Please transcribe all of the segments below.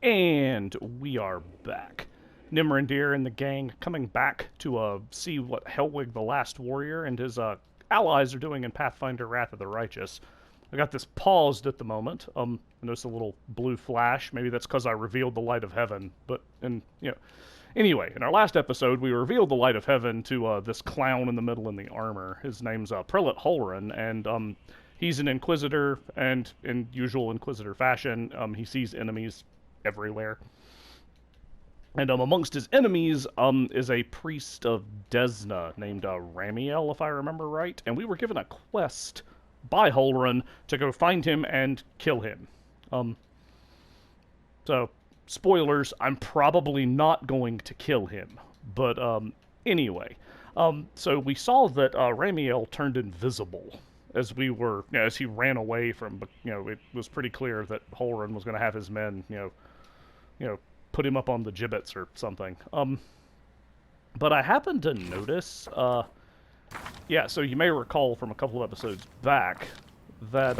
And we are back. Nimrandir and the gang coming back to see what Helwig the Last Warrior and his allies are doing in Pathfinder Wrath of the Righteous. I got this paused at the moment. I noticed a little blue flash. Maybe that's because I revealed the light of heaven. Anyway, in our last episode, we revealed the light of heaven to this clown in the middle in the armor. His name's Prelate Holren, and he's an Inquisitor, and in usual Inquisitor fashion, he sees enemies everywhere. And amongst his enemies is a priest of Desna named Ramiel, if I remember right. And we were given a quest by Holren to go find him and kill him. So, spoilers, I'm probably not going to kill him. But anyway, so we saw that Ramiel turned invisible as we were, as he ran away from, it was pretty clear that Holren was going to have his men, put him up on the gibbets or something. But I happened to notice, so you may recall from a couple of episodes back that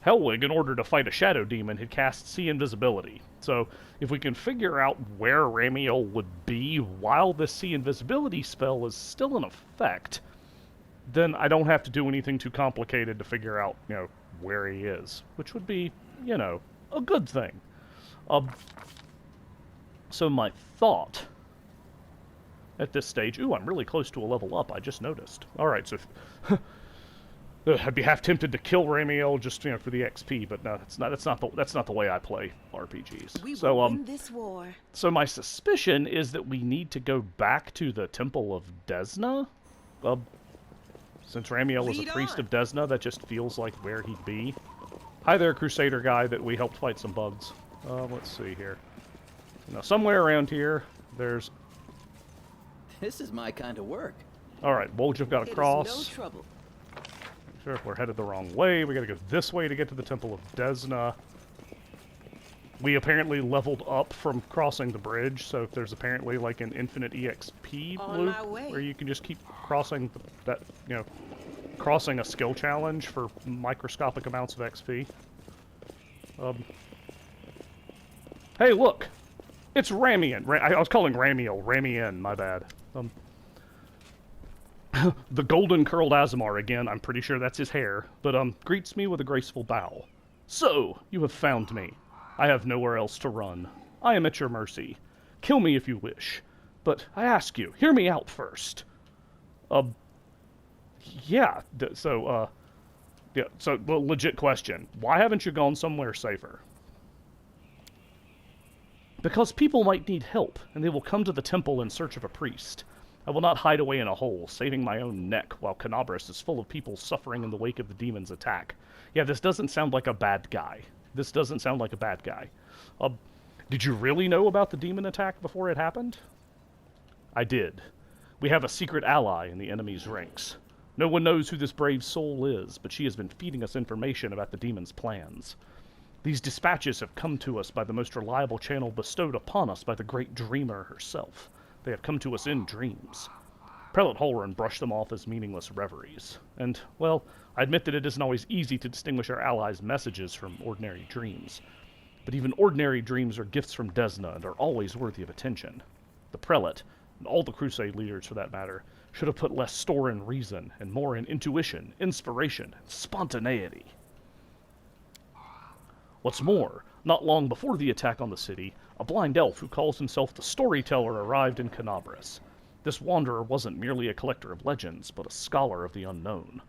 Helwig, in order to fight a shadow demon, had cast See Invisibility. So if we can figure out where Ramiel would be while this See Invisibility spell is still in effect, then I don't have to do anything too complicated to figure out, where he is, which would be, a good thing. So my thought at this stage, I'm really close to a level up, I just noticed. Alright, so I'd be half tempted to kill Ramiel just, for the XP, but no, that's not the way I play RPGs. We will win this war. So my suspicion is that we need to go back to the Temple of Desna. Since Ramiel is a priest of Desna, that just feels like where he'd be. Hi there, Crusader guy that we helped fight some bugs. Let's see here. Now, somewhere around here, there's... This is my kind of work. Alright, Woljev got across. It is no trouble. Sure, we're headed the wrong way. We gotta go this way to get to the Temple of Desna. We apparently leveled up from crossing the bridge, so there's apparently like an infinite EXP loop where you can just keep crossing crossing a skill challenge for microscopic amounts of XP. Hey, look! It's Ramian. I was calling Ramiel. Ramian, my bad. The golden curled Azamar again, I'm pretty sure that's his hair, but greets me with a graceful bow. So, you have found me. I have nowhere else to run. I am at your mercy. Kill me if you wish. But I ask you, hear me out first. Legit question. Why haven't you gone somewhere safer? Because people might need help, and they will come to the temple in search of a priest. I will not hide away in a hole, saving my own neck, while Canabras is full of people suffering in the wake of the demon's attack. Yeah, this doesn't sound like a bad guy. Did you really know about the demon attack before it happened? I did. We have a secret ally in the enemy's ranks. No one knows who this brave soul is, but she has been feeding us information about the demon's plans. These dispatches have come to us by the most reliable channel bestowed upon us by the great dreamer herself. They have come to us in dreams. Prelate Holren brushed them off as meaningless reveries. And, well, I admit that it isn't always easy to distinguish our allies' messages from ordinary dreams. But even ordinary dreams are gifts from Desna and are always worthy of attention. The Prelate, and all the Crusade leaders for that matter, should have put less store in reason and more in intuition, inspiration, and spontaneity. What's more, not long before the attack on the city, a blind elf who calls himself the Storyteller arrived in Canabras. This wanderer wasn't merely a collector of legends, but a scholar of the unknown.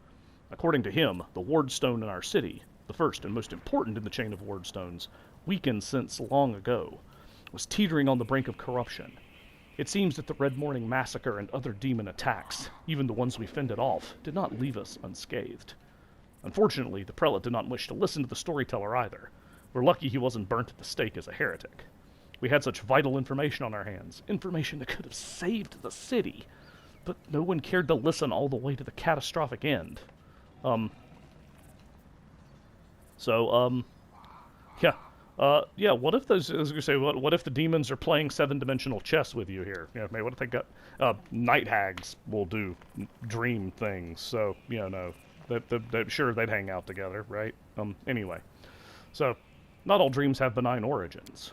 According to him, the wardstone in our city, the first and most important in the chain of wardstones, weakened since long ago, was teetering on the brink of corruption. It seems that the Red Morning Massacre and other demon attacks, even the ones we fended off, did not leave us unscathed. Unfortunately, the prelate did not wish to listen to the storyteller either. We're lucky he wasn't burnt at the stake as a heretic. We had such vital information on our hands, information that could have saved the city, but no one cared to listen all the way to the catastrophic end. What if those, as we say, what if the demons are playing seven-dimensional chess with you here? Maybe what if they got, night hags will do dream things, so, sure, they'd hang out together, right? Anyway. So, Not all dreams have benign origins.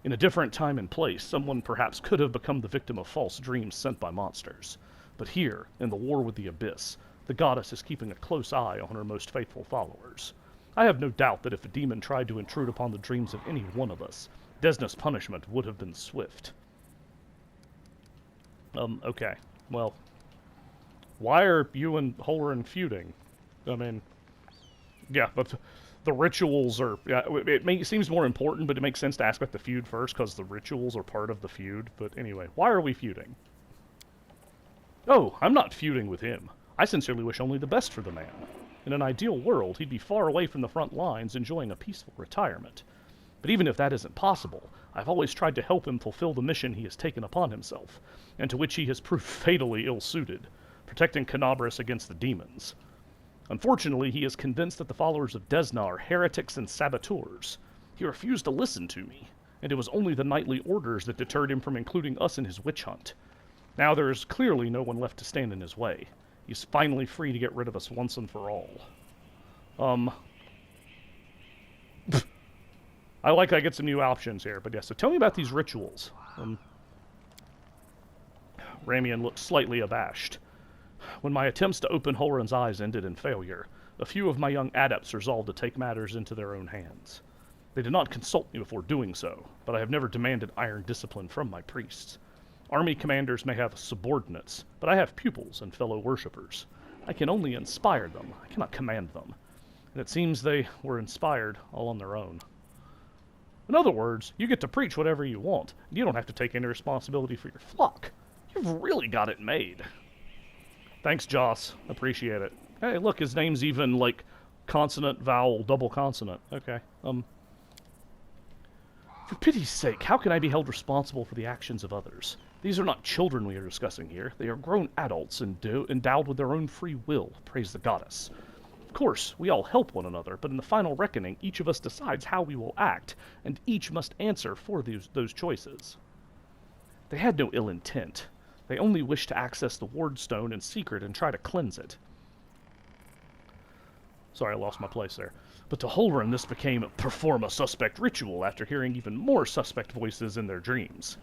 In a different time and place, someone perhaps could have become the victim of false dreams sent by monsters. But here, in the war with the Abyss, the goddess is keeping a close eye on her most faithful followers. I have no doubt that if a demon tried to intrude upon the dreams of any one of us, Desna's punishment would have been swift. Okay. Well, why are you and Holren feuding? I mean, yeah, but the rituals are... Yeah, it seems more important, but it makes sense to ask about the feud first, because the rituals are part of the feud. But anyway, why are we feuding? Oh, I'm not feuding with him. I sincerely wish only the best for the man. In an ideal world, he'd be far away from the front lines, enjoying a peaceful retirement. But even if that isn't possible, I've always tried to help him fulfill the mission he has taken upon himself, and to which he has proved fatally ill-suited, protecting Canabras against the demons. Unfortunately, he is convinced that the followers of Desna are heretics and saboteurs. He refused to listen to me, and it was only the knightly orders that deterred him from including us in his witch hunt. Now there is clearly no one left to stand in his way. He's finally free to get rid of us once and for all. I like I get some new options here, but yeah, so tell me about these rituals. Ramian looked slightly abashed. When my attempts to open Holren's eyes ended in failure, a few of my young adepts resolved to take matters into their own hands. They did not consult me before doing so, but I have never demanded iron discipline from my priests. Army commanders may have subordinates, but I have pupils and fellow worshippers. I can only inspire them, I cannot command them. And it seems they were inspired all on their own. In other words, you get to preach whatever you want, and you don't have to take any responsibility for your flock. You've really got it made. Thanks, Joss. Appreciate it. Hey, look, his name's even, like, consonant, vowel, double consonant. Okay, For pity's sake, how can I be held responsible for the actions of others? These are not children we are discussing here. They are grown adults endowed with their own free will, praise the goddess. Of course, we all help one another, but in the final reckoning, each of us decides how we will act, and each must answer for those choices. They had no ill intent. They only wished to access the ward stone in secret and try to cleanse it. Sorry, I lost my place there. But to Holren, this became perform a suspect ritual after hearing even more suspect voices in their dreams.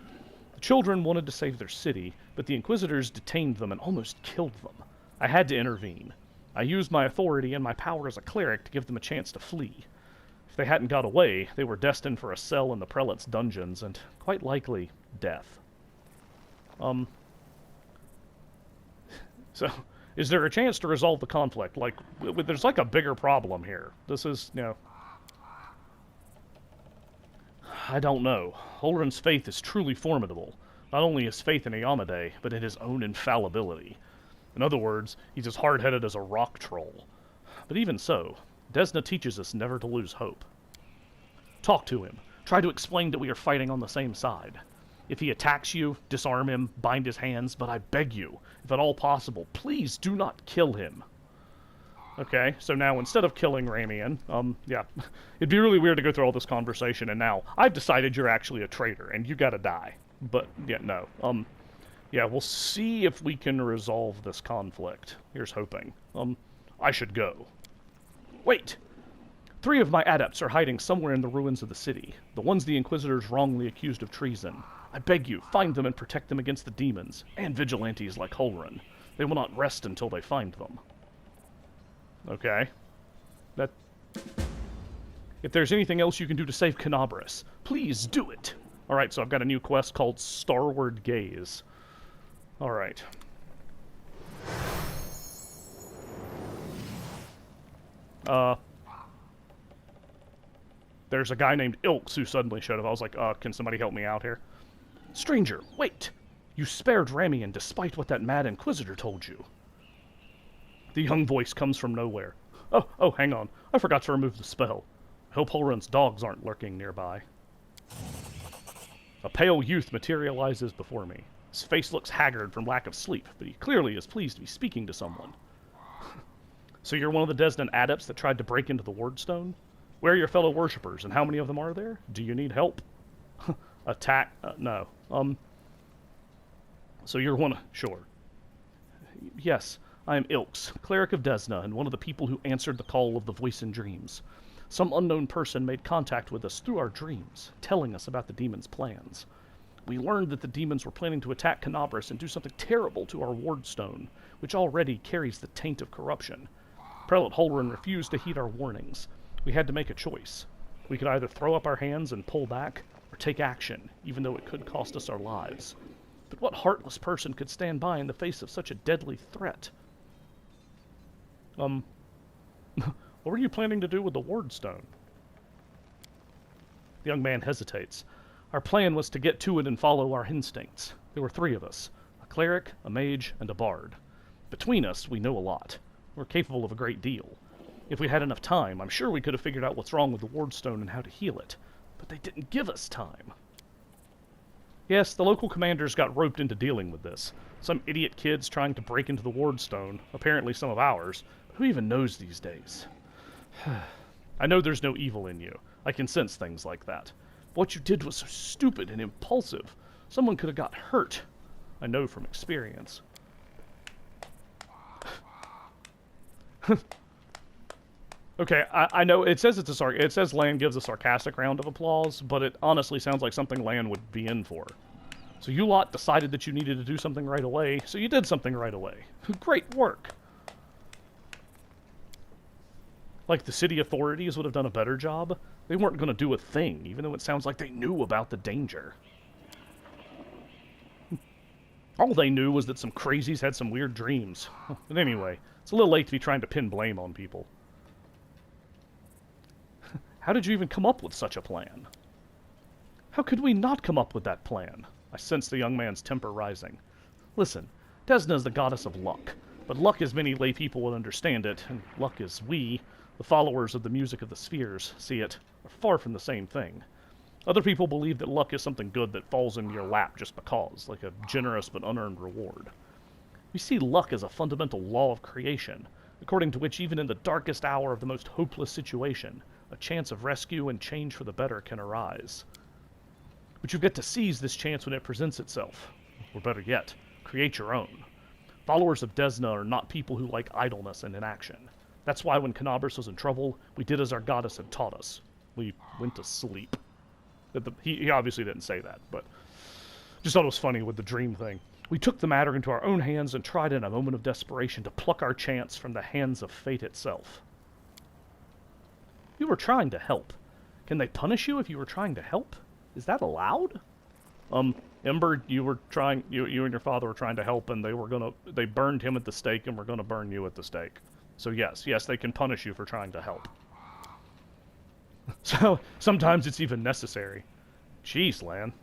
The children wanted to save their city, but the Inquisitors detained them and almost killed them. I had to intervene. I used my authority and my power as a cleric to give them a chance to flee. If they hadn't got away, they were destined for a cell in the prelate's dungeons, and quite likely, death. So, is there a chance to resolve the conflict? Like, there's like a bigger problem here. This is, I don't know. Holren's faith is truly formidable. Not only his faith in Iyamade, but in his own infallibility. In other words, he's as hard-headed as a rock troll. But even so, Desna teaches us never to lose hope. Talk to him. Try to explain that we are fighting on the same side. If he attacks you, disarm him, bind his hands, but I beg you, if at all possible, please do not kill him. Okay, so now instead of killing Ramian, yeah, it'd be really weird to go through all this conversation, and now I've decided you're actually a traitor, and you gotta die. But, yeah, no. Yeah, we'll see if we can resolve this conflict. Here's hoping. I should go. Wait! 3 of my adepts are hiding somewhere in the ruins of the city, the ones the Inquisitors wrongly accused of treason. I beg you, find them and protect them against the demons, and vigilantes like Holren. They will not rest until they find them. Okay. If there's anything else you can do to save Canabras, please do it! Alright, so I've got a new quest called Starward Gaze. Alright. There's a guy named Ilks who suddenly showed up. I was like, can somebody help me out here? Stranger, wait! You spared Ramian despite what that mad Inquisitor told you. The young voice comes from nowhere. Oh, hang on. I forgot to remove the spell. I hope Holren's dogs aren't lurking nearby. A pale youth materializes before me. His face looks haggard from lack of sleep, but he clearly is pleased to be speaking to someone. So you're one of the Desnan adepts that tried to break into the Wardstone? Where are your fellow worshippers, and how many of them are there? Do you need help? Attack? No. So you're one... Sure. Yes, I am Ilks, cleric of Desna, and one of the people who answered the call of the voice in dreams. Some unknown person made contact with us through our dreams, telling us about the demons' plans. We learned that the demons were planning to attack Canabras and do something terrible to our wardstone, which already carries the taint of corruption. Prelate Holren refused to heed our warnings. We had to make a choice. We could either throw up our hands and pull back, or take action, even though it could cost us our lives. But what heartless person could stand by in the face of such a deadly threat? What were you planning to do with the wardstone? The young man hesitates. Our plan was to get to it and follow our instincts. There were 3 of us, a cleric, a mage, and a bard. Between us, we know a lot. We're capable of a great deal. If we had enough time, I'm sure we could have figured out what's wrong with the wardstone and how to heal it. But they didn't give us time. Yes, the local commanders got roped into dealing with this. Some idiot kids trying to break into the wardstone, apparently some of ours. Who even knows these days? I know there's no evil in you. I can sense things like that. What you did was so stupid and impulsive. Someone could have got hurt. I know from experience. Okay, I know it says it says Lan gives a sarcastic round of applause, but it honestly sounds like something Lan would be in for. So you lot decided that you needed to do something right away, so you did something right away. Great work. Like the city authorities would have done a better job. They weren't going to do a thing, even though it sounds like they knew about the danger. All they knew was that some crazies had some weird dreams. But anyway, it's a little late to be trying to pin blame on people. How did you even come up with such a plan? How could we not come up with that plan? I sensed the young man's temper rising. Listen, Desna is the goddess of luck, but luck as many lay people will understand it, and luck as we, the followers of the music of the spheres, see it, are far from the same thing. Other people believe that luck is something good that falls into your lap just because, like a generous but unearned reward. We see luck as a fundamental law of creation, according to which even in the darkest hour of the most hopeless situation, a chance of rescue and change for the better can arise. But you get to seize this chance when it presents itself. Or better yet, create your own. Followers of Desna are not people who like idleness and inaction. That's why when Canabras was in trouble, we did as our goddess had taught us. We went to sleep. He obviously didn't say that, but just thought it was funny with the dream thing. We took the matter into our own hands and tried in a moment of desperation to pluck our chance from the hands of fate itself. You were trying to help. Can they punish you if you were trying to help? Is that allowed? Ember, you and your father were trying to help, and they burned him at the stake and were gonna burn you at the stake. So yes, they can punish you for trying to help. So sometimes it's even necessary. Jeez, Lan.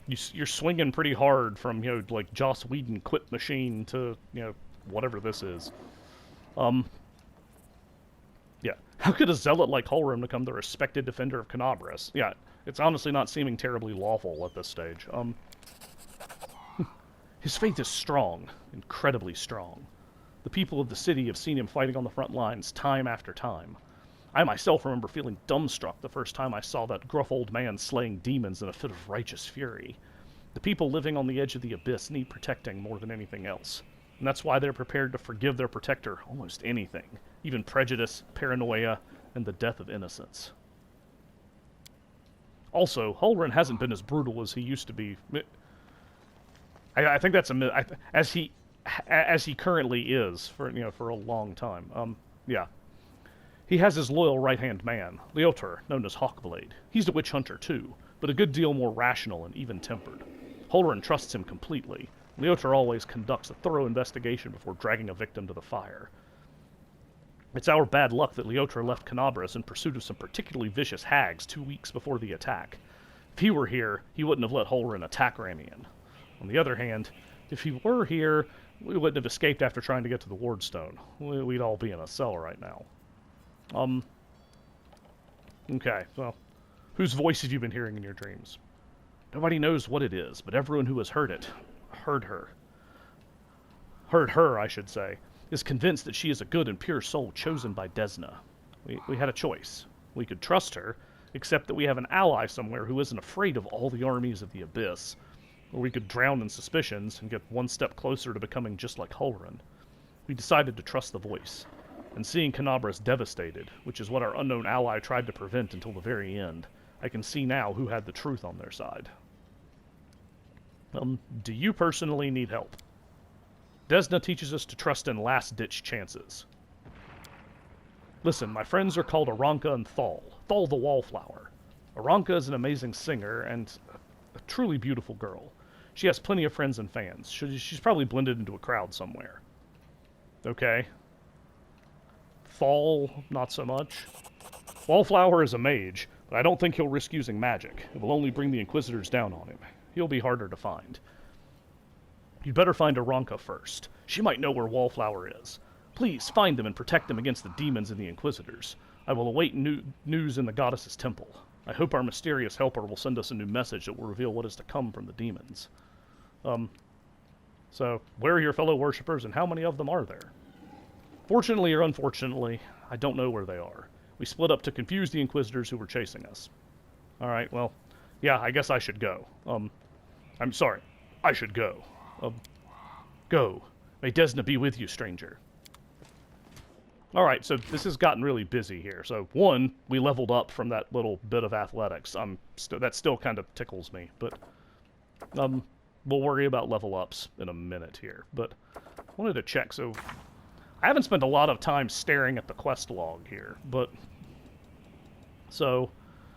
You're swinging pretty hard from like Joss Whedon Quit Machine to whatever this is. Yeah. How could a zealot like Holram become the respected defender of Canabras? Yeah, it's honestly not seeming terribly lawful at this stage. His faith is strong, incredibly strong. The people of the city have seen him fighting on the front lines time after time. I myself remember feeling dumbstruck the first time I saw that gruff old man slaying demons in a fit of righteous fury. The people living on the edge of the abyss need protecting more than anything else. And that's why they're prepared to forgive their protector almost anything, even prejudice, paranoia, and the death of innocence. Also, Holren hasn't been as brutal as he used to be. I think that's as he currently is for a long time. Yeah. He has his loyal right-hand man, Leotar, known as Hawkblade. He's a witch hunter too, but a good deal more rational and even-tempered. Holren trusts him completely. Leotar always conducts a thorough investigation before dragging a victim to the fire. It's our bad luck that Leotar left Canabras in pursuit of some particularly vicious hags 2 weeks before the attack. If he were here, he wouldn't have let Holren attack Ramian. On the other hand, if he were here, we wouldn't have escaped after trying to get to the Wardstone. We'd all be in a cell right now. Okay, well, whose voice have you been hearing in your dreams? Nobody knows what it is, but everyone who has heard her, I should say, is convinced that she is a good and pure soul chosen by Desna. We had a choice. We could trust her, except that we have an ally somewhere who isn't afraid of all the armies of the Abyss, or we could drown in suspicions and get one step closer to becoming just like Holren. We decided to trust the voice. and seeing Canabras devastated, which is what our unknown ally tried to prevent until the very end, I can see now who had the truth on their side. Do you personally need help? Desna teaches us to trust in last-ditch chances. Listen, my friends are called Aranka and Thal. Thal the Wallflower. Aranka is an amazing singer and a truly beautiful girl. She has plenty of friends and fans. She's probably blended into a crowd somewhere. Okay. Thal, not so much. Wallflower is a mage, but I don't think he'll risk using magic. It will only bring the Inquisitors down on him. He'll be harder to find. You'd better find Aranka first. She might know where Wallflower is. Please, find them and protect them against the demons and the Inquisitors. I will await news in the Goddess's temple. I hope our mysterious helper will send us a new message that will reveal what is to come from the demons. So, where are your fellow worshippers and how many of them are there? Fortunately or unfortunately, I don't know where they are. We split up to confuse the Inquisitors who were chasing us. Alright, well, yeah, I guess I should go. I'm sorry, I should go. Go. May Desna be with you, stranger. Alright, so this has gotten really busy here. So, one, we leveled up from that little bit of athletics. That still kind of tickles me, but we'll worry about level ups in a minute here. But I wanted to check, so I haven't spent a lot of time staring at the quest log here, but so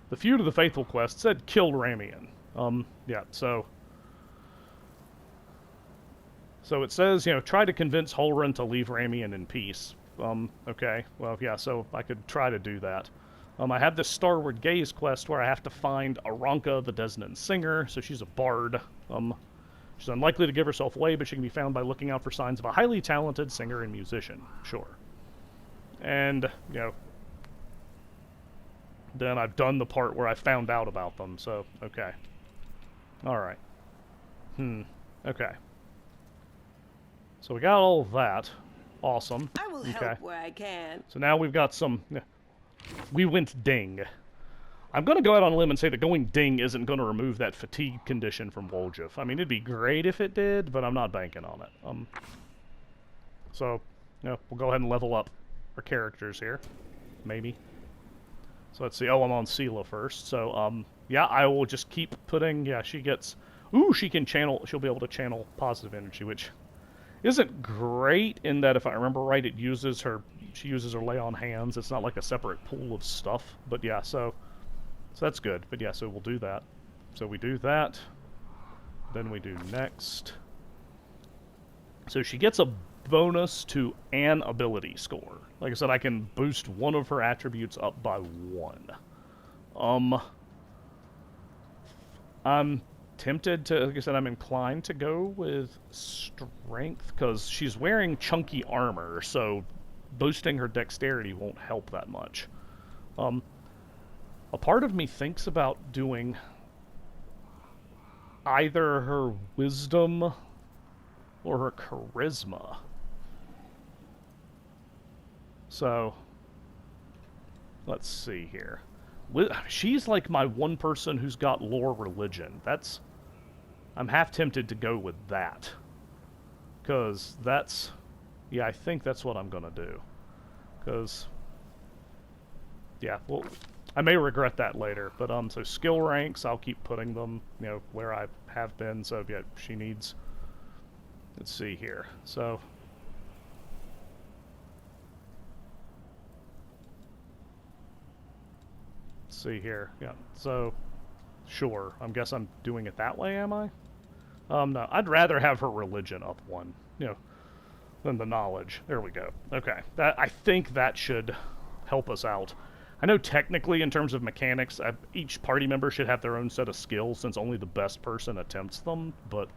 the Feud of the Faithful quest said kill Ramian. Yeah, so it says, try to convince Holren to leave Ramian in peace. Okay, well, yeah, so I could try to do that. I have this Starward Gaze quest where I have to find Aranka, the Desnan singer, so she's a bard. She's unlikely to give herself away, but she can be found by looking out for signs of a highly talented singer and musician. Sure. And, then I've done the part where I found out about them, so, okay. Alright. Okay. So we got all of that. Awesome. I will help where I can. So now we've got some... We went ding. I'm going to go out on a limb and say that going ding isn't going to remove that fatigue condition from Woljif. I mean, it'd be great if it did, but I'm not banking on it. So, we'll go ahead and level up our characters here. Maybe. So let's see. Oh, I'm on Sela first. So, yeah, I will just keep putting... Yeah, she gets... Ooh, she can channel... She'll be able to channel positive energy, which isn't great in that, if I remember right, it uses her... She uses her lay on hands. It's not like a separate pool of stuff. But yeah, so that's good. But yeah, so we'll do that. So we do that. Then we do next. So she gets a bonus to an ability score. Like I said, I can boost one of her attributes up by 1. I'm tempted to, like I said, I'm inclined to go with strength, because she's wearing chunky armor, so boosting her dexterity won't help that much. A part of me thinks about doing either her wisdom or her charisma. So, let's see here. She's like my one person who's got lore religion. I'm half tempted to go with that. Because that's... Yeah, I think that's what I'm going to do. Because... Yeah, well, I may regret that later. But, so skill ranks, I'll keep putting them, where I have been. So, yeah, she needs... Let's see here. So... see here. Yeah, so sure. I guess I'm doing it that way, am I? No, I'd rather have her religion up 1, than the knowledge. There we go. Okay. I think that should help us out. I know technically in terms of mechanics, each party member should have their own set of skills since only the best person attempts them, but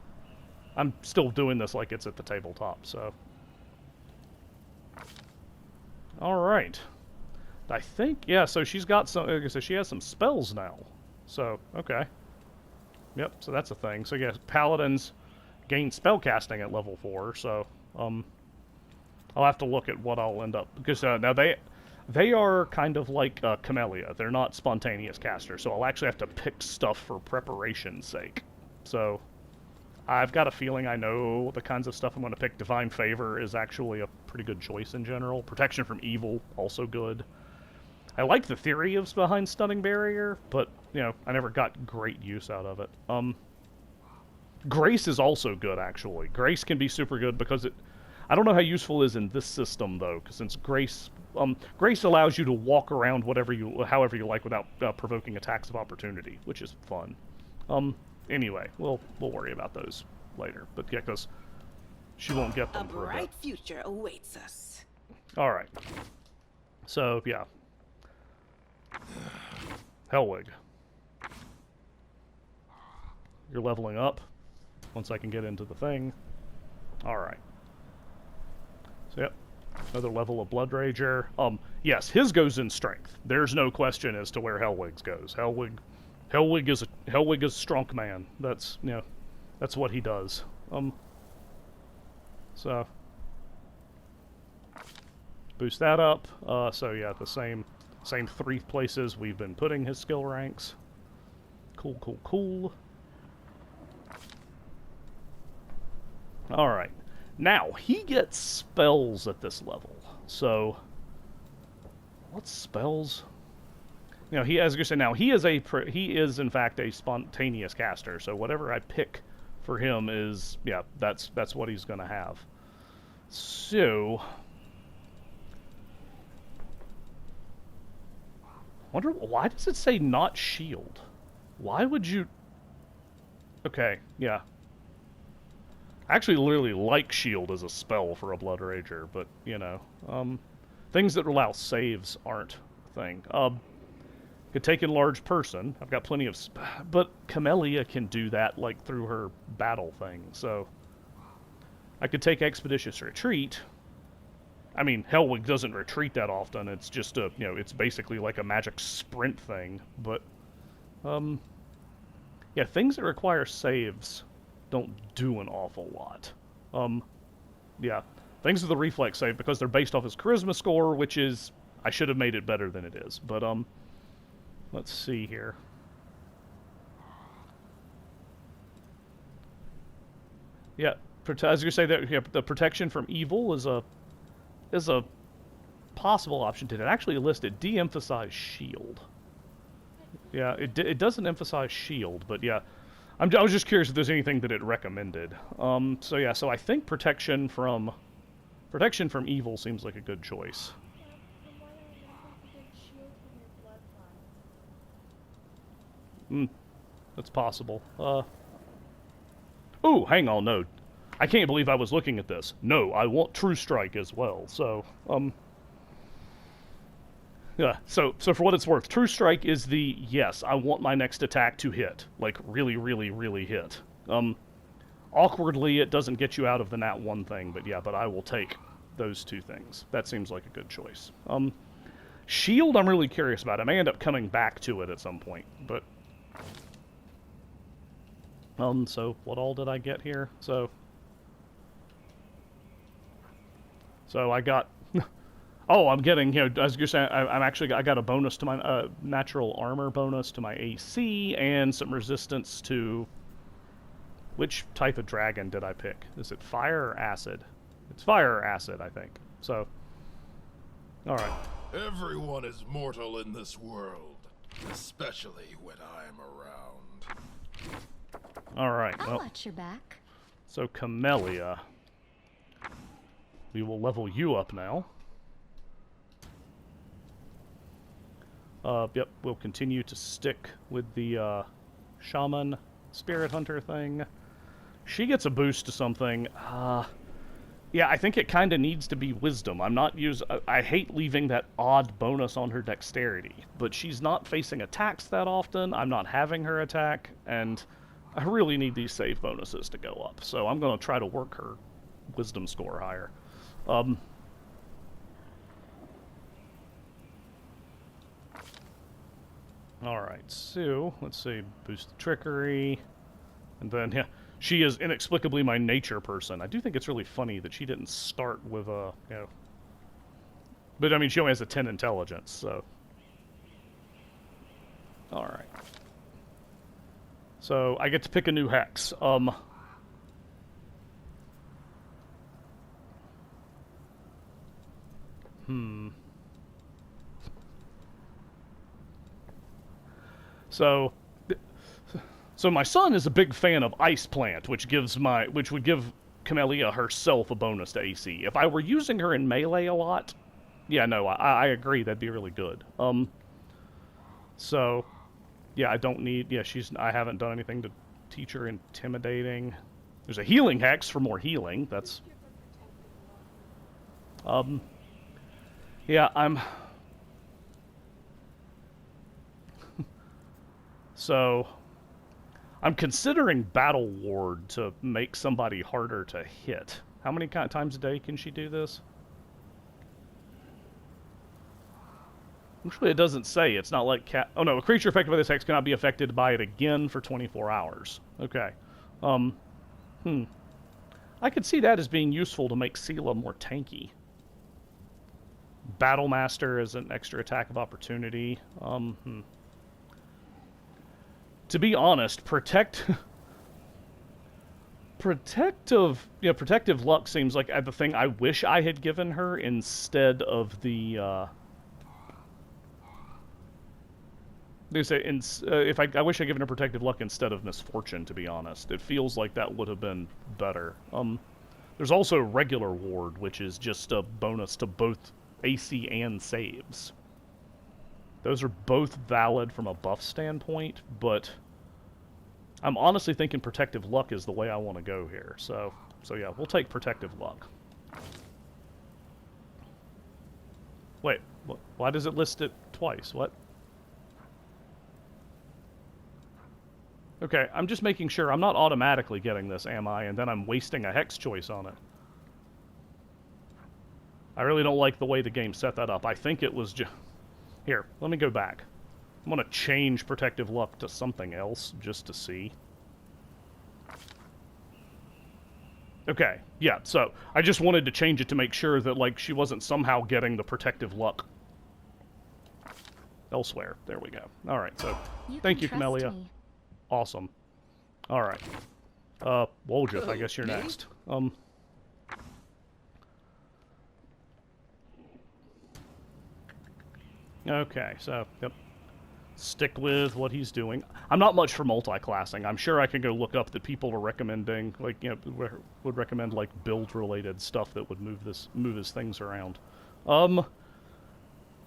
I'm still doing this like it's at the tabletop, so. Alright. I think, yeah, so she's got some, like I said, she has some spells now. So, okay. Yep, so that's a thing. So, yeah, paladins gain spellcasting at level 4, so, I'll have to look at what I'll end up, because, now they are kind of like, Camellia. They're not spontaneous casters, so I'll actually have to pick stuff for preparation's sake. So, I've got a feeling I know the kinds of stuff I'm going to pick. Divine Favor is actually a pretty good choice in general. Protection from Evil, also good. I like the theory of behind Stunning Barrier, but, you know, I never got great use out of it. Grace is also good, actually. Grace can be super good because it... I don't know how useful it is in this system, though, because since Grace... Grace allows you to walk around however you like without provoking attacks of opportunity, which is fun. Anyway, we'll worry about those later. But yeah, because she won't get them for a bit. A bright future awaits us. All right. So yeah, Hellwig, you're leveling up. Once I can get into the thing. All right. So yep, another level of Blood Rager. Yes, his goes in strength. There's no question as to where Hellwig's goes. Hellwig is strong man. That's, you know, that's what he does. So boost that up. So yeah, the same 3 places we've been putting his skill ranks. Cool. All right. Now he gets spells at this level. So what spells? You know, as you say now, he is in fact a spontaneous caster. So whatever I pick for him is, yeah, that's what he's going to have. So, wonder why does it say not shield? Why would you? Okay, yeah. I actually literally like shield as a spell for a Blood Rager, but you know, things that allow saves aren't a thing. Could take enlarged person. I've got plenty of... But Camellia can do that, like, through her battle thing, so... I could take Expeditious Retreat. I mean, Hellwig doesn't retreat that often. It's just a, you know, it's basically like a magic sprint thing. But, yeah, things that require saves don't do an awful lot. Yeah, things with the reflex save, because they're based off his charisma score, which is... I should have made it better than it is, but, let's see here. Yeah, as you say, that yeah, the protection from evil is a possible option. Did it actually list it? De-emphasize shield. Yeah, it doesn't emphasize shield, but yeah, I was just curious if there's anything that it recommended. So yeah, so I think protection from evil seems like a good choice. That's possible. Ooh, hang on, no. I can't believe I was looking at this. No, I want True Strike as well, so, yeah, so for what it's worth, True Strike is the, yes, I want my next attack to hit. Like, really, really, really hit. Awkwardly, it doesn't get you out of the nat 1 thing, but yeah, but I will take those 2 things. That seems like a good choice. Shield, I'm really curious about. I may end up coming back to it at some point, but... so what all did I get here? So I got, oh, I'm getting, you know, as you're saying, I got a bonus to my, natural armor bonus to my AC, and some resistance to, which type of dragon did I pick? Is it fire or acid? It's fire or acid, I think. So, alright. Everyone is mortal in this world, especially when I'm around. Alright, I'll watch your back. So Camellia. We will level you up now. Yep, we'll continue to stick with the Shaman Spirit Hunter thing. She gets a boost to something. Yeah, I think it kind of needs to be Wisdom. I hate leaving that odd bonus on her Dexterity, but she's not facing attacks that often. I'm not having her attack, and I really need these save bonuses to go up, so I'm going to try to work her Wisdom score higher. Alright, so, let's see, boost the Trickery, and then, yeah, she is inexplicably my nature person. I do think it's really funny that she didn't start with a, you know... But, I mean, she only has a 10 intelligence, so... Alright. So, I get to pick a new hex. So, so my son is a big fan of Ice Plant, which would give Camellia herself a bonus to AC. If I were using her in melee a lot, yeah, no, I agree, that'd be really good. So, yeah, I don't need, yeah, I haven't done anything to teach her intimidating. There's a healing hex for more healing, that's, yeah, so, I'm considering Battle Ward to make somebody harder to hit. How many times a day can she do this? Actually, it doesn't say. It's not like cat. Oh no, a creature affected by this hex cannot be affected by it again for 24 hours. Okay. I could see that as being useful to make Sela more tanky. Battlemaster is an extra attack of opportunity. To be honest, protective luck seems like the thing I wish I had given her instead of the. They say I wish I'd given her protective luck instead of misfortune. To be honest, it feels like that would have been better. There's also regular ward, which is just a bonus to both AC and saves. Those are both valid from a buff standpoint, but I'm honestly thinking Protective Luck is the way I want to go here. So yeah, we'll take Protective Luck. Wait, why does it list it twice? What? Okay, I'm just making sure I'm not automatically getting this, am I? And then I'm wasting a hex choice on it. I really don't like the way the game set that up. I think it was just... Here, let me go back. I'm going to change Protective Luck to something else, just to see. Okay, yeah, so I just wanted to change it to make sure that, like, she wasn't somehow getting the Protective Luck elsewhere. There we go. Alright, so, thank you, Camellia. Awesome. Alright. Woljeth, I guess you're next. Okay, so, yep. Stick with what he's doing. I'm not much for multi-classing. I'm sure I can go look up that people are recommending, like, you know, would recommend, like, build-related stuff that would move his things around.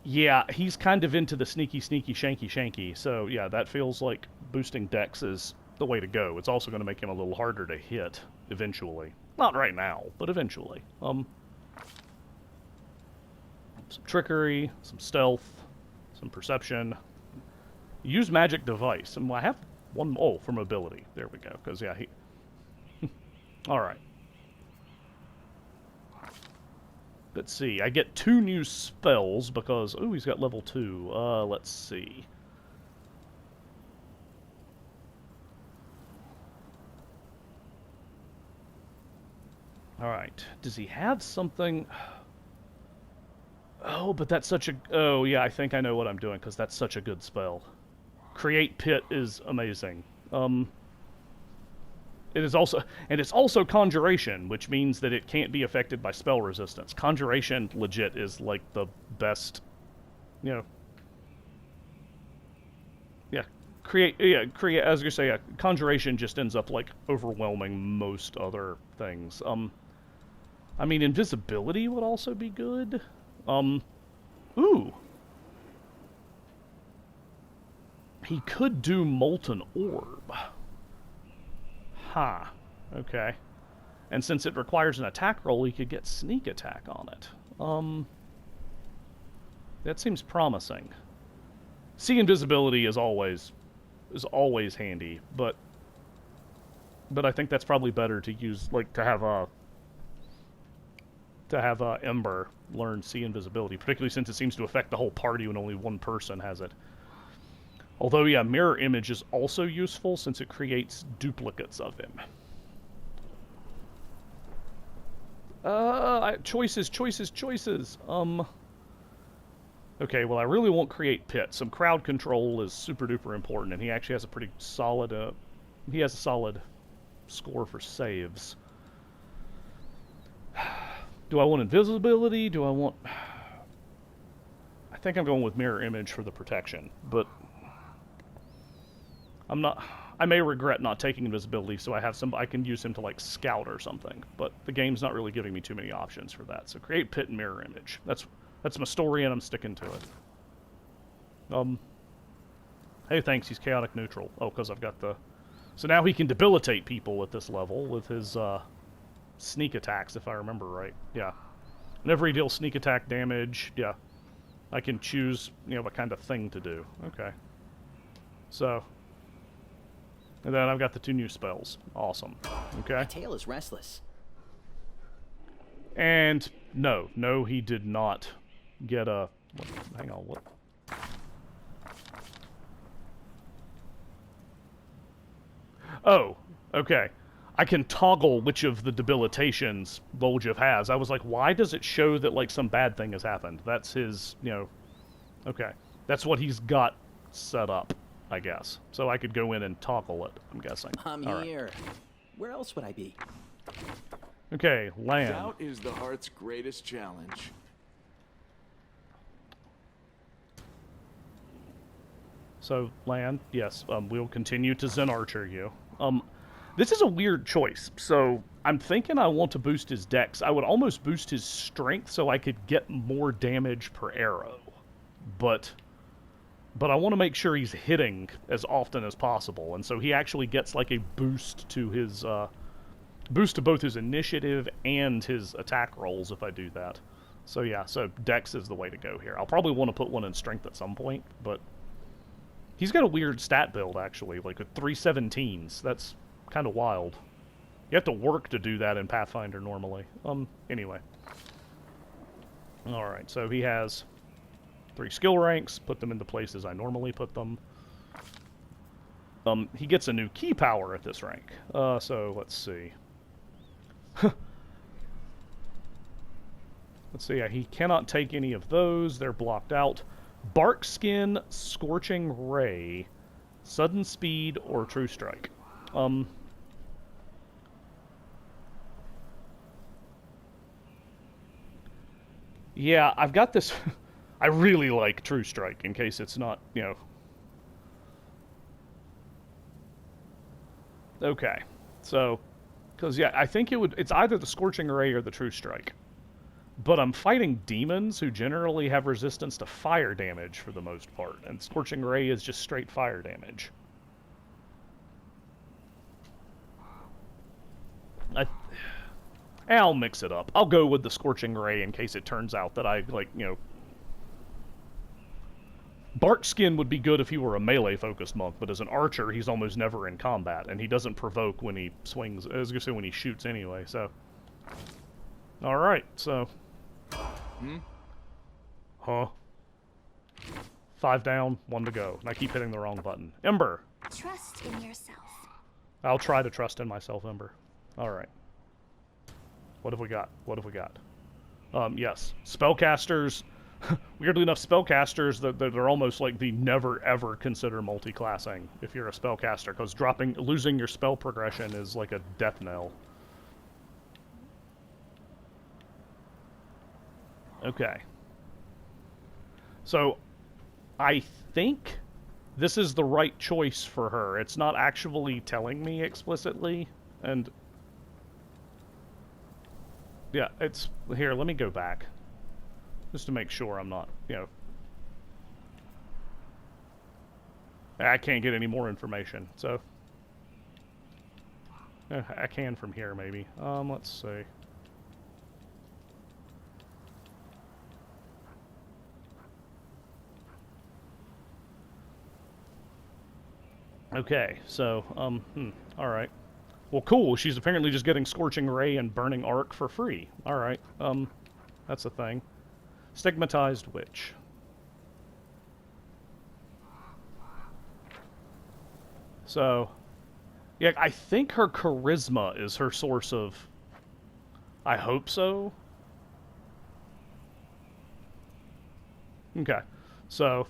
Yeah, he's kind of into the sneaky, shanky, so yeah, that feels like boosting dex is the way to go. It's also going to make him a little harder to hit, eventually. Not right now, but eventually. Some trickery, some stealth, some perception. Use magic device, and I have one, for mobility. There we go, because yeah, he... Alright. Let's see, I get 2 new spells because... Ooh, he's got level 2. Let's see. Alright, does he have something... Oh, but that's such a... Oh, yeah, I think I know what I'm doing, because that's such a good spell. Create Pit is amazing. It is also, and it's also Conjuration, which means that it can't be affected by spell resistance. Conjuration, legit, is like the best, you know. Yeah, as you say, Conjuration just ends up like overwhelming most other things. I mean, invisibility would also be good. Ooh. He could do Molten Orb. Ha. Okay. And since it requires an attack roll, he could get sneak attack on it. That seems promising. See invisibility is always handy, but I think that's probably better to use, like, to have Ember learn see invisibility, particularly since it seems to affect the whole party when only one person has it. Although, yeah, Mirror Image is also useful since it creates duplicates of him. Choices. Okay, well, I really won't create Pit. Some crowd control is super duper important, and he actually has a pretty solid, he has a solid score for saves. Do I want invisibility? Do I want... I think I'm going with Mirror Image for the protection, but... I may regret not taking invisibility, so I can use him to, like, scout or something. But the game's not really giving me too many options for that. So create pit and mirror image. That's my story, and I'm sticking to it. Hey, thanks, he's chaotic neutral. Oh, because I've got the... So now he can debilitate people at this level with his, sneak attacks, if I remember right. Yeah. Whenever he deals sneak attack damage, yeah, I can choose, what kind of thing to do. Okay. So... And then I've got the 2 new spells. Awesome. Okay. My tail is restless. And no, he did not get a... Hang on, what? Oh, okay. I can toggle which of the debilitations Voljev has. I was like, why does it show that, like, some bad thing has happened? That's his, Okay. That's what he's got set up, I guess. So I could go in and toggle it, I'm guessing. I'm All here. Right. Where else would I be? Okay, land. Doubt is the heart's greatest challenge. So, land, yes. We'll continue to Zen Archer you. This is a weird choice. So, I'm thinking I want to boost his dex. I would almost boost his strength so I could get more damage per arrow. But I want to make sure he's hitting as often as possible. And so he actually gets, like, a boost to his, boost to both his initiative and his attack rolls if I do that. So, yeah, so dex is the way to go here. I'll probably want to put one in strength at some point, but... He's got a weird stat build, actually, like with 317s. That's kind of wild. You have to work to do that in Pathfinder normally. Anyway. Alright, so he has 3 skill ranks. Put them into places I normally put them. He gets a new key power at this rank. So, let's see. Let's see, yeah, he cannot take any of those. They're blocked out. Bark Skin, Scorching Ray, Sudden Speed, or True Strike. Yeah, I've got this... I really like True Strike, in case it's not, Okay, so... Because, yeah, I think it's either the Scorching Ray or the True Strike. But I'm fighting demons who generally have resistance to fire damage for the most part, and Scorching Ray is just straight fire damage. I'll mix it up. I'll go with the Scorching Ray in case it turns out that I, Bark Skin would be good if he were a melee-focused monk, but as an archer, he's almost never in combat, and he doesn't provoke when he swings, I was going to say when he shoots anyway, so... Alright, so... Huh? 5 down, 1 to go. And I keep hitting the wrong button. Ember! Trust in yourself. I'll try to trust in myself, Ember. Alright. What have we got? What have we got? Yes. Spellcasters. Weirdly enough, spellcasters, they're almost like the never ever consider multi-classing if you're a spellcaster, because losing your spell progression is like a death knell. Okay. So, I think this is the right choice for her. It's not actually telling me explicitly, and... Yeah, it's... Here, let me go back. Just to make sure I'm not, I can't get any more information, so... I can from here, maybe. Let's see. Okay, so, alright. Well, cool, she's apparently just getting Scorching Ray and Burning Arc for free. Alright, that's a thing. Stigmatized Witch. So, yeah, I think her charisma is her source of... I hope so. Okay, so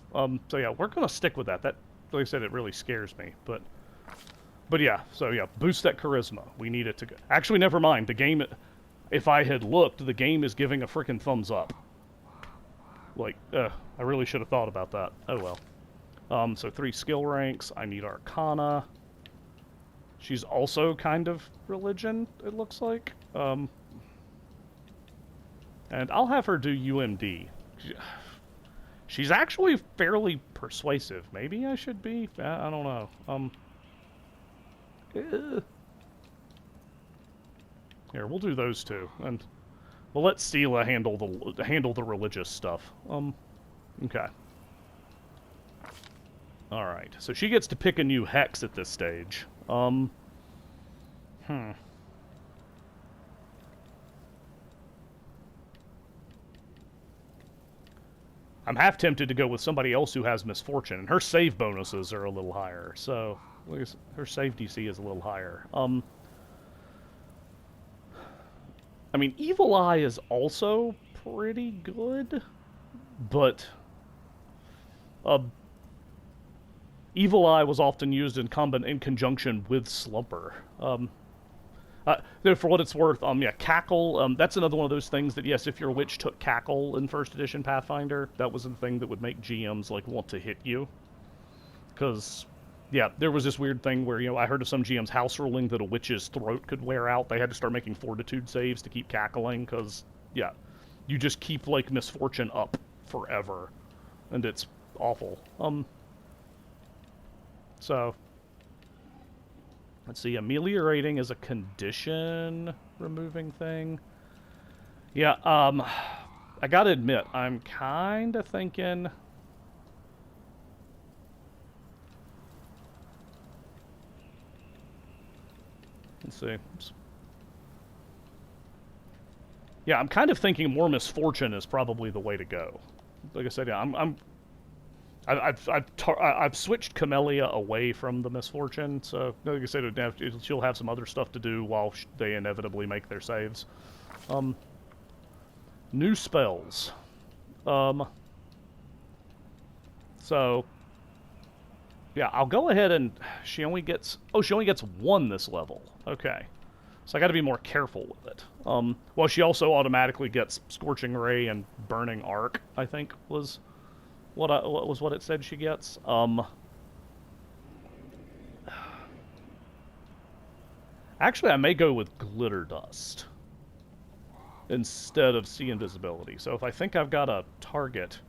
yeah, we're gonna stick with that. That, like I said, it really scares me, but yeah, so yeah, boost that charisma. We need it to go. Actually, never mind. The game, if I had looked, the game is giving a frickin' thumbs up. Like, I really should have thought about that. Oh well. So 3 skill ranks. I need Arcana. She's also kind of religion, it looks like. And I'll have her do UMD. She's actually fairly persuasive. Maybe I should be? I don't know. Here, we'll do those two, and we'll let Stila handle the religious stuff. Okay. All right. So she gets to pick a new hex at this stage. I'm half tempted to go with somebody else who has misfortune, and her save bonuses are a little higher. So her save DC is a little higher. I mean, Evil Eye is also pretty good, but Evil Eye was often used in conjunction with Slumper. For what it's worth, yeah, Cackle, that's another one of those things that, yes, if your witch took Cackle in 1st edition Pathfinder, that was the thing that would make GMs, like, want to hit you. Because, yeah, there was this weird thing where, I heard of some GMs house ruling that a witch's throat could wear out. They had to start making fortitude saves to keep cackling, because, yeah, you just keep, like, misfortune up forever. And it's awful. So, let's see, ameliorating is a condition removing thing. Yeah, I gotta admit, I'm kinda thinking... Let's see. Oops. Yeah, I'm kind of thinking more misfortune is probably the way to go. Like I said, yeah, I've switched Camellia away from the misfortune, so like I said, she'll have some other stuff to do while they inevitably make their saves. New spells. So yeah, I'll go ahead and she only gets 1 this level. Okay. So I got to be more careful with it. Well, she also automatically gets Scorching Ray and Burning Arc, I think was what it said she gets. Actually, I may go with Glitter Dust instead of See Invisibility. So if I think I've got a target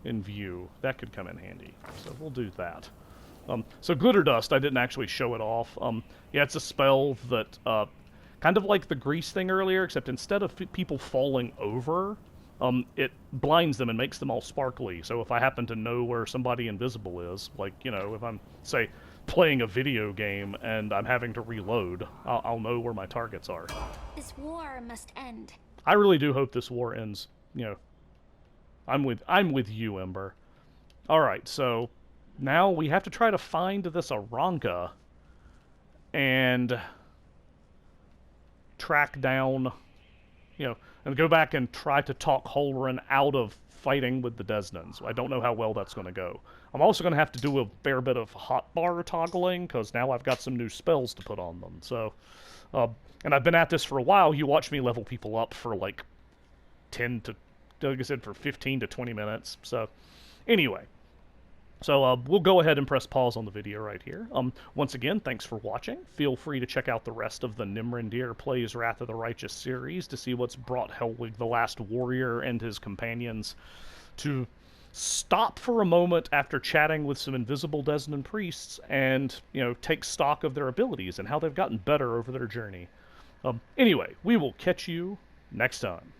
in view, that could come in handy. So we'll do that. So Glitter Dust, I didn't actually show it off. Yeah, it's a spell that, kind of like the Grease thing earlier, except instead of people falling over, it blinds them and makes them all sparkly. So if I happen to know where somebody invisible is, like, if I'm, say, playing a video game and I'm having to reload, I'll know where my targets are. This war must end. I really do hope this war ends, I'm with you, Ember. Alright, so now we have to try to find this Aranka and track down, and go back and try to talk Holren out of fighting with the Desnans. I don't know how well that's going to go. I'm also going to have to do a fair bit of hotbar toggling, because now I've got some new spells to put on them. So, and I've been at this for a while. You watch me level people up for like 10 to, like I said, for 15 to 20 minutes. So, anyway. So, we'll go ahead and press pause on the video right here. Once again, thanks for watching. Feel free to check out the rest of the Nimrandir Plays Wrath of the Righteous series to see what's brought Helwig the Last Warrior and his companions to stop for a moment after chatting with some invisible Desnan priests and, take stock of their abilities and how they've gotten better over their journey. Anyway, we will catch you next time.